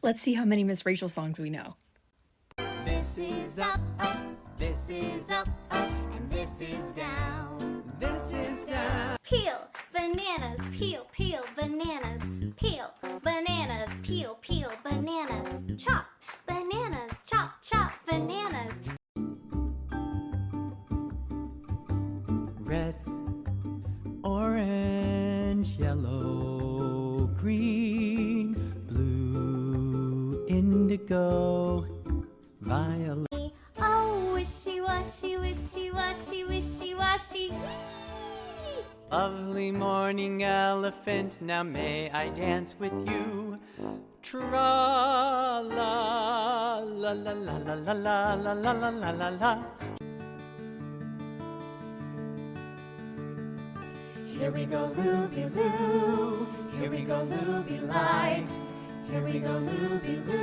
Let's see how many Miss Rachel songs we know. This is up, up, this is up, up, and this is down. This is down. Peel bananas, peel, peel bananas, peel bananas, peel, peel bananas, chop bananas, chop, chop bananas. Red, orange, yellow, green, blue, indigo, violet. Oh, wishy-washy, wishy-washy, wishy-washy. Lovely morning elephant, now may I dance with you? Tra la la la la la la la la la la la la la. Here we go, Looby Loo. Here we go, Looby Light. Here we go, Looby Loo.